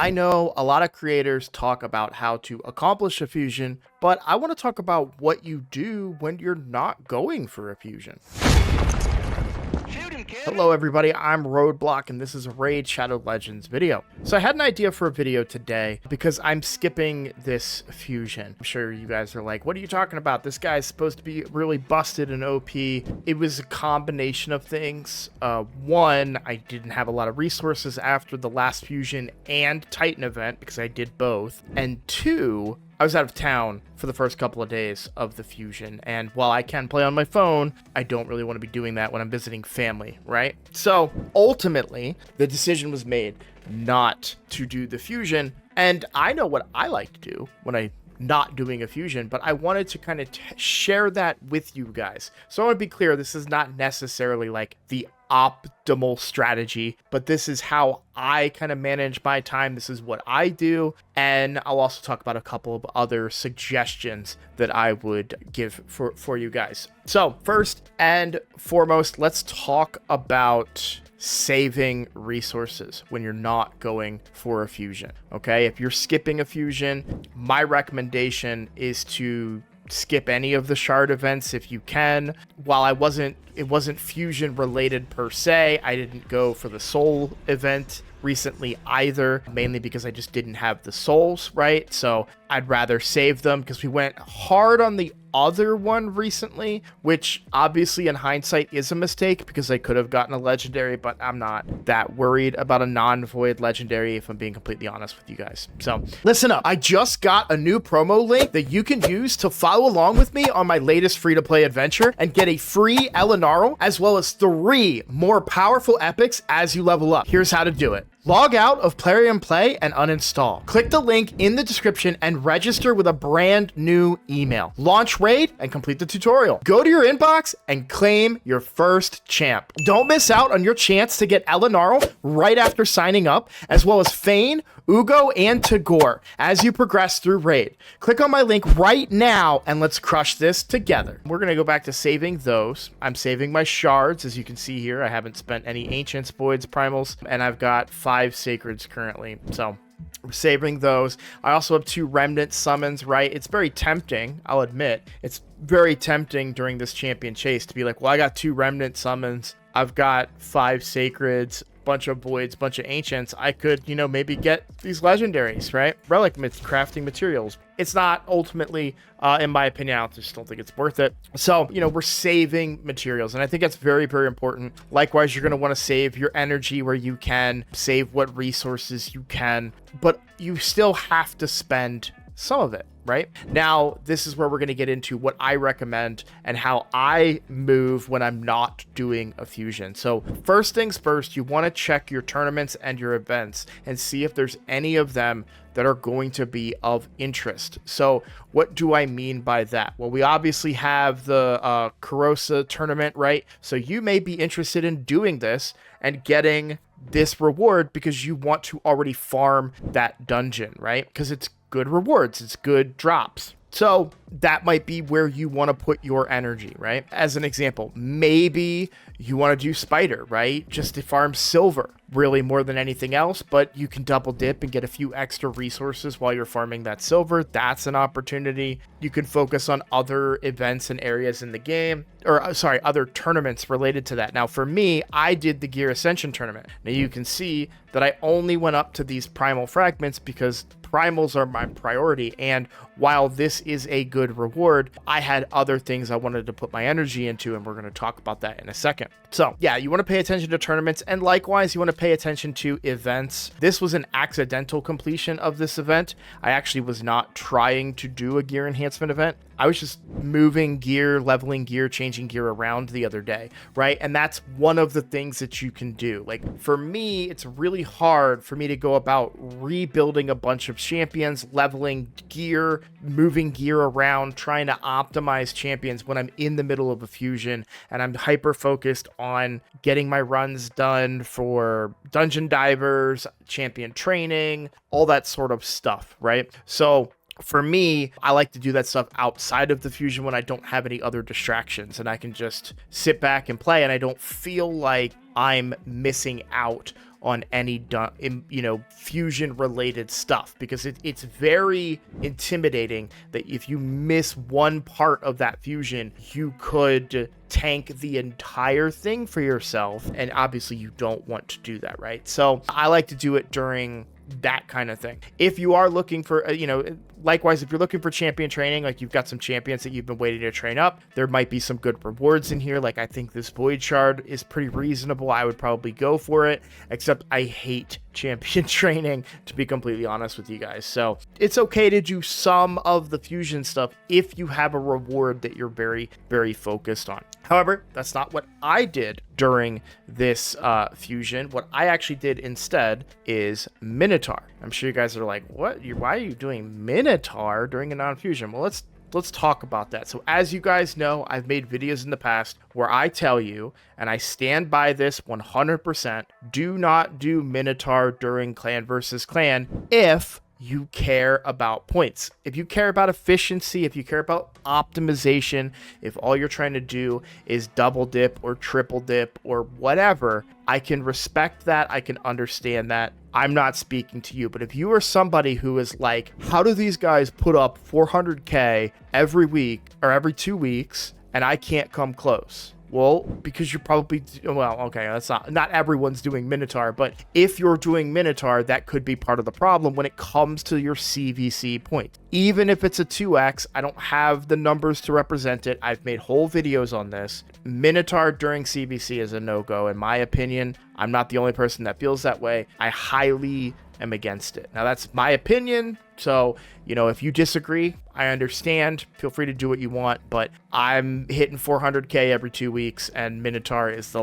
I know a lot of creators talk about how to accomplish a fusion, but I want to talk about what you do when you're not going for a fusion. Hello everybody, I'm Roadblock and this is a Raid Shadow Legends video. So I had an idea for a video today because I'm skipping this fusion. I'm sure you guys are like, what are you talking about? This guy's supposed to be really busted and OP. It was a combination of things. One, I didn't have a lot of resources after the last fusion and Titan event because I did both. And two, I was out of town for the first couple of days of the fusion, and while I can play on my phone, I don't really want to be doing that when I'm visiting family, right? So ultimately, the decision was made not to do the fusion, and I know what I like to do when I'm not doing a fusion, but I wanted to kind of share that with you guys. So I want to be clear, this is not necessarily like the optimal strategy, but this is how I kind of manage my time. This is what I do, and I'll also talk about a couple of other suggestions that I would give for you guys. So first and foremost, let's talk about saving resources when you're not going for a fusion. Okay, if you're skipping a fusion, my recommendation is to skip any of the shard events if you can. While it wasn't fusion related per se, I didn't go for the soul event recently either, mainly because I just didn't have the souls, right? So I'd rather save them because we went hard on the other one recently, which obviously in hindsight is a mistake because I could have gotten a legendary, but I'm not that worried about a non-void legendary if I'm being completely honest with you guys. So listen up, I just got a new promo link that you can use to follow along with me on my latest free-to-play adventure and get a free Elenaril as well as 3 more powerful epics as you level up. Here's how to do it. Log out of Plarium Play and uninstall. Click the link in the description and register with a brand new email. Launch Raid and complete the tutorial. Go to your inbox and claim your first champ. Don't miss out on your chance to get Elenaril right after signing up, as well as Fayne, Uugo, and Tagoar as you progress through Raid. Click on my link right now and let's crush this together. We're going to go back to saving those. I'm saving my shards. As you can see here, I haven't spent any Ancients, Voids, Primals, and I've got 5 Sacreds currently. So we're saving those. I also have 2 Remnant summons, right? It's very tempting, I'll admit. It's very tempting during this champion chase to be like, well, I got 2 Remnant summons. I've got 5 Sacreds, bunch of Voids, bunch of Ancients. I could, maybe get these legendaries, right? Relic crafting materials. It's not ultimately, in my opinion, I just don't think it's worth it. So, we're saving materials, and I think that's very, very important. Likewise, you're going to want to save your energy where you can, save what resources you can, but you still have to spend some of it, right? Now, this is where we're going to get into what I recommend and how I move when I'm not doing a fusion. So first things first, you want to check your tournaments and your events and see if there's any of them that are going to be of interest. So what do I mean by that? Well, we obviously have the Corrosa tournament, right? So you may be interested in doing this and getting this reward because you want to already farm that dungeon, right? Because it's good rewards, it's good drops. So that might be where you want to put your energy, right? As an example, maybe you want to do Spider, right? Just to farm silver, really more than anything else, but you can double dip and get a few extra resources while you're farming that silver. That's an opportunity. You can focus on other events and areas in the game, or sorry, other tournaments related to that. Now for me, I did the Gear Ascension tournament. Now you can see that I only went up to these primal fragments because primals are my priority, and while this is a good reward, I had other things I wanted to put my energy into, and we're going to talk about that in a second. So yeah, you want to pay attention to tournaments, and likewise, you want to pay attention to events. This was an accidental completion of this event. I actually was not trying to do a gear enhancement event. I was just moving gear, leveling gear, changing gear around the other day, right? And that's one of the things that you can do. Like for me, it's really hard for me to go about rebuilding a bunch of champions, leveling gear, moving gear around, trying to optimize champions when I'm in the middle of a fusion and I'm hyper focused on getting my runs done for dungeon divers, champion training, all that sort of stuff, right? So for me, I like to do that stuff outside of the fusion when I don't have any other distractions and I can just sit back and play and I don't feel like I'm missing out on any, fusion related stuff, because it's very intimidating that if you miss one part of that fusion, you could tank the entire thing for yourself. And obviously you don't want to do that, right? So I like to do it during that kind of thing. If you are looking for, likewise, if you're looking for champion training, like you've got some champions that you've been waiting to train up, there might be some good rewards in here. Like I think this Void Shard is pretty reasonable. I would probably go for it, except I hate champion training, to be completely honest with you guys. So it's okay to do some of the fusion stuff if you have a reward that you're very, very focused on. However, that's not what I did during this fusion. What I actually did instead is Minotaur. I'm sure you guys are like, what? Why are you doing Minotaur during a non-fusion? Well, let's talk about that. So as you guys know, I've made videos in the past where I tell you, and I stand by this 100%, do not do Minotaur during clan versus clan if you care about points. If you care about efficiency, if you care about optimization, if all you're trying to do is double dip or triple dip or whatever, I can respect that. I can understand that. I'm not speaking to you, but if you are somebody who is like, how do these guys put up 400k every week or every 2 weeks and I can't come close? Well, because you're probably, okay, that's not everyone's doing Minotaur, but if you're doing Minotaur, that could be part of the problem when it comes to your CVC point. Even if it's a 2x, I don't have the numbers to represent it. I've made whole videos on this. Minotaur during CVC is a no-go, in my opinion. I'm not the only person that feels that way. I highly am against it. Now, that's my opinion. So, if you disagree, I understand. Feel free to do what you want, but I'm hitting 400k every 2 weeks, and Minotaur is the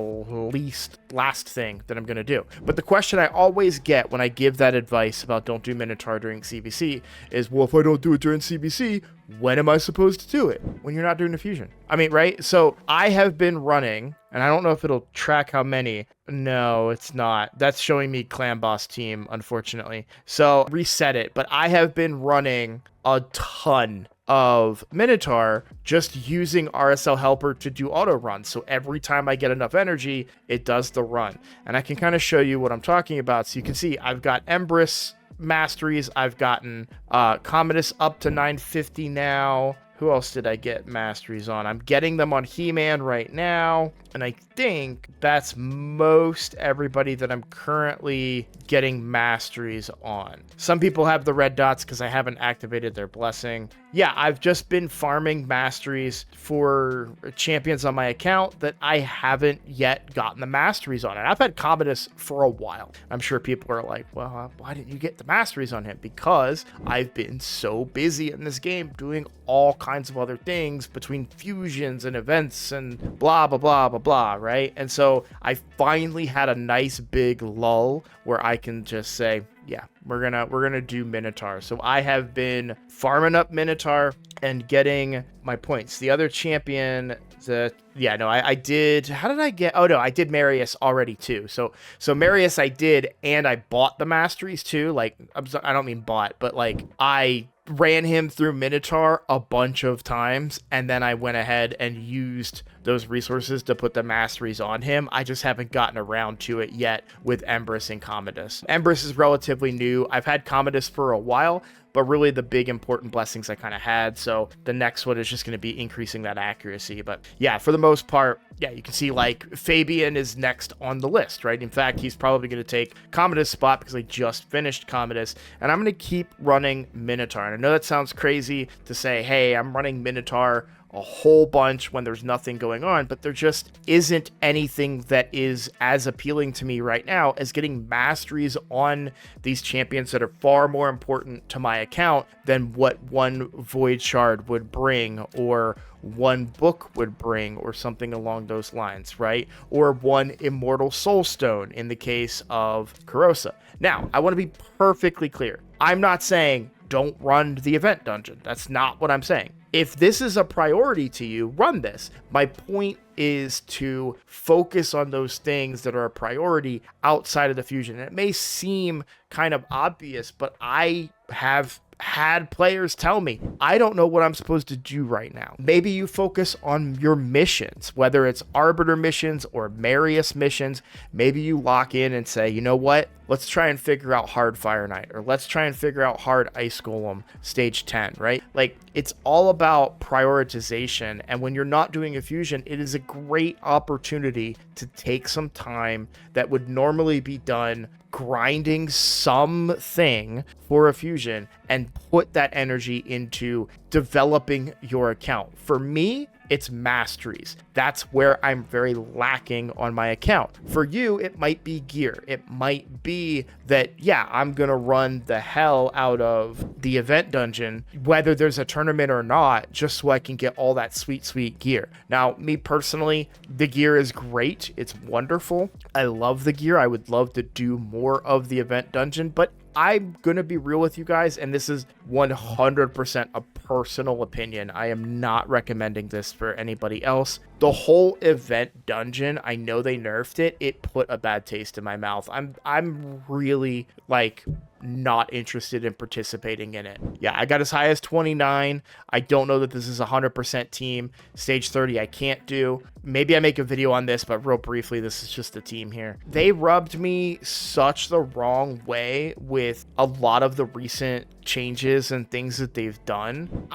last thing that I'm going to do. But the question I always get when I give that advice about don't do Minotaur during CVC is, well, if I don't do it during CVC, when am I supposed to do it? When you're not doing a fusion. I mean, right? So I have been running, and I don't know if it'll track how many. No, it's not. That's showing me clan boss team, unfortunately. So reset it. But I have been running a ton of Minotaur just using RSL Helper to do auto runs. So every time I get enough energy, it does the run. And I can kind of show you what I'm talking about. So you can see I've got Empress Masteries. I've gotten Commodus up to 950 now. Who else did I get Masteries on? I'm getting them on He-Man right now. And I think that's most everybody that I'm currently getting Masteries on. Some people have the red dots because I haven't activated their blessing. Yeah, I've just been farming Masteries for champions on my account that I haven't yet gotten the Masteries on. And I've had Commodus for a while. I'm sure people are like, well, why didn't you get the Masteries on him? Because I've been so busy in this game doing all kinds of other things between fusions and events and blah, blah, blah, blah, blah, right? And so I finally had a nice big lull where I can just say, yeah, we're gonna do Minotaur. So I have been farming up Minotaur and getting my points. The other champion, I did. How did I get? Oh no, I did Marius already too. So Marius I did, and I bought the Masteries too. Like, I don't mean bought, but like I ran him through Minotaur a bunch of times, and then I went ahead and used those resources to put the Masteries on him. I just haven't gotten around to it yet with Empress and Commodus. Empress is relatively new. I've had Commodus for a while, but really the big important blessings I kind of had. So the next one is just going to be increasing that accuracy. But yeah, for the most part, yeah, you can see like Fabian is next on the list, right? In fact, he's probably going to take Commodus' spot because I just finished Commodus, and I'm going to keep running Minotaur. And I know that sounds crazy to say, hey, I'm running Minotaur a whole bunch when there's nothing going on, but there just isn't anything that is as appealing to me right now as getting Masteries on these champions that are far more important to my account than what one Void Shard would bring, or one book would bring, or something along those lines, right? Or one Immortal Soulstone in the case of Karosa. Now, I want to be perfectly clear. I'm not saying don't run the event dungeon. That's not what I'm saying. If this is a priority to you, run this. My point is to focus on those things that are a priority outside of the fusion. And it may seem kind of obvious, but I have had players tell me, I don't know what I'm supposed to do right now. Maybe you focus on your missions, whether it's Arbiter missions or Marius missions. Maybe you lock in and say, you know what? Let's try and figure out Hard Fire Knight, or let's try and figure out Hard Ice Golem stage 10, right? Like, it's all about prioritization. And when you're not doing a fusion, it is a great opportunity to take some time that would normally be done grinding something for a fusion and put that energy into developing your account. For me, it's Masteries. That's where I'm very lacking on my account. For you, it might be gear. It might be that, yeah, I'm going to run the hell out of the event dungeon, whether there's a tournament or not, just so I can get all that sweet, sweet gear. Now, me personally, the gear is great. It's wonderful. I love the gear. I would love to do more of the event dungeon, but I'm going to be real with you guys, and this is 100% a personal opinion. I am not recommending this for anybody else. The whole event dungeon, I know they nerfed it. It put a bad taste in my mouth. I'm really, like, not interested in participating in it. Yeah, I got as high as 29. I don't know that this is 100% team. Stage 30 I can't do. Maybe I make a video on this, but real briefly, this is just the team here. They rubbed me such the wrong way with a lot of the recent changes and things that they've done.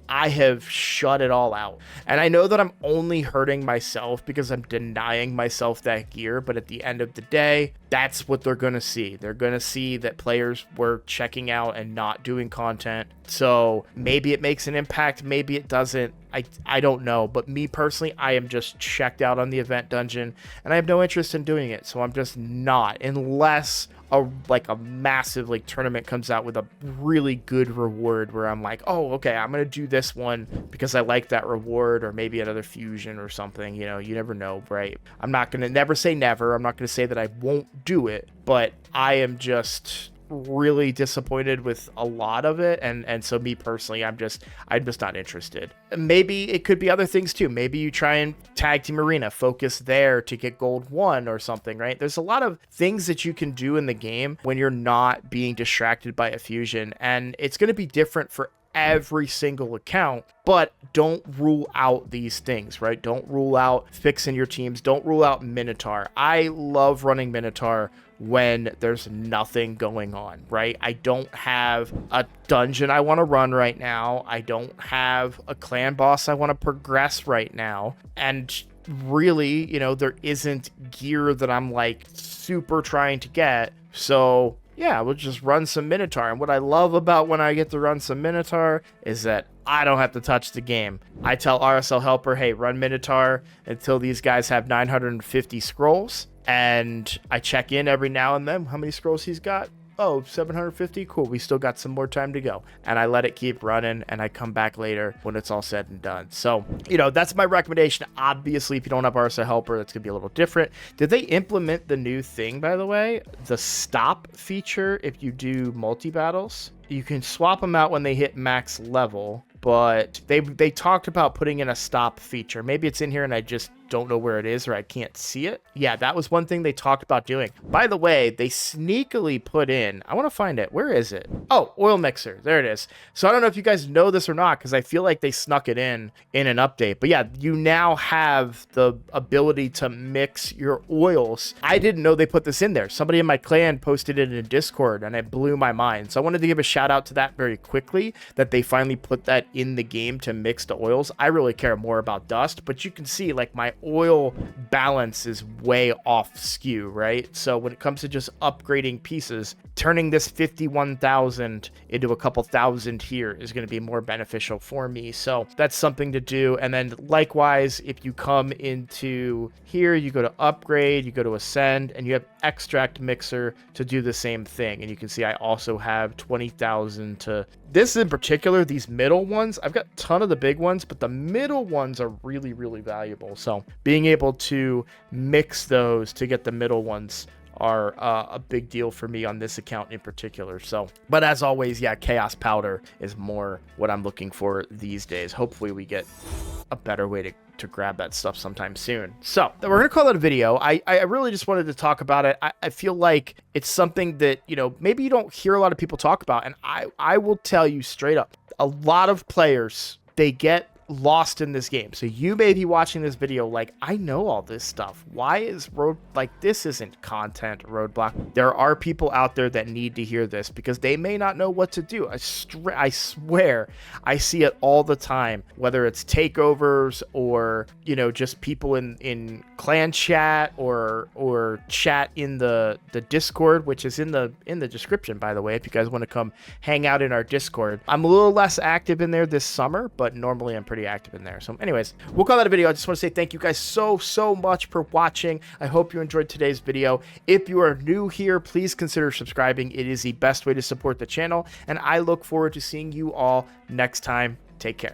I have shut it all out. And I know that I'm only hurting myself because I'm denying myself that gear, but at the end of the day, that's what they're going to see. They're going to see that players were checking out and not doing content. So maybe it makes an impact, maybe it doesn't. I don't know, but me personally, I am just checked out on the event dungeon and I have no interest in doing it. So I'm just not, unless a massive tournament comes out with a really good reward where I'm like, oh, okay, I'm going to do this one because I like that reward, or maybe another fusion or something. You know, you never know, right? I'm not going to never say never. I'm not going to say that I won't do it, but I am just really disappointed with a lot of it, and so me personally, I'm just not interested. Maybe it could be other things too. Maybe you try and tag team arena, focus there to get gold 1 or something, right? There's a lot of things that you can do in the game when you're not being distracted by a fusion, and it's going to be different for every single account, but don't rule out these things, right? Don't rule out fixing your teams. Don't rule out Minotaur. I love running Minotaur when there's nothing going on, right? I don't have a dungeon I want to run right now. I don't have a clan boss I want to progress right now. And really, you know, there isn't gear that I'm like super trying to get. So yeah, we'll just run some Minotaur. And what I love about when I get to run some Minotaur is that I don't have to touch the game. I tell RSL Helper, hey, run Minotaur until these guys have 950 scrolls. And I check in every now and then. How many scrolls he's got? Oh, 750? Cool. We still got some more time to go. And I let it keep running, and I come back later when it's all said and done. So, you know, that's my recommendation. Obviously, if you don't have RSL Helper, that's going to be a little different. Did they implement the new thing, by the way? The stop feature if you do multi-battles? You can swap them out when they hit max level, but they talked about putting in a stop feature. Maybe it's in here and I just don't know where it is, or I can't see it. Yeah, that was one thing they talked about doing. By the way, they sneakily put in, I want to find it. Where is it? Oh, oil mixer. There it is. So I don't know if you guys know this or not, because I feel like they snuck it in an update. But yeah, you now have the ability to mix your oils. I didn't know they put this in there. Somebody in my clan posted it in Discord, and it blew my mind. So I wanted to give a shout out to that very quickly, that they finally put that in the game to mix the oils. I really care more about dust, but you can see like my oil balance is way off skew, right? So when it comes to just upgrading pieces, turning this 51,000 into a couple thousand here is going to be more beneficial for me. So that's something to do. And then likewise, if you come into here, you go to upgrade, you go to ascend, and you have extract mixer to do the same thing. And you can see I also have 20,000 to this in particular. These middle ones, I've got a ton of the big ones, but the middle ones are really, really valuable. So being able to mix those to get the middle ones are a big deal for me on this account in particular. So, but as always, yeah, Chaos Powder is more what I'm looking for these days. Hopefully we get a better way to grab that stuff sometime soon. So we're going to call it a video. I really just wanted to talk about it. I feel like it's something that, you know, maybe you don't hear a lot of people talk about. And I will tell you straight up, a lot of players, they get lost in this game. So you may be watching this video like, I know all this stuff. Why is this isn't content, Roadblock? There are people out there that need to hear this because they may not know what to do. I swear I see it all the time, whether it's takeovers or, you know, just people in clan chat or chat in the Discord, which is in the description, by the way, if you guys want to come hang out in our Discord. I'm a little less active in there this summer, but normally I'm pretty active in there. So anyways, we'll call that a video. I just want to say thank you guys so much for watching. I hope you enjoyed today's video. If you are new here, please consider subscribing. It is the best way to support the channel, and I look forward to seeing you all next time. Take care.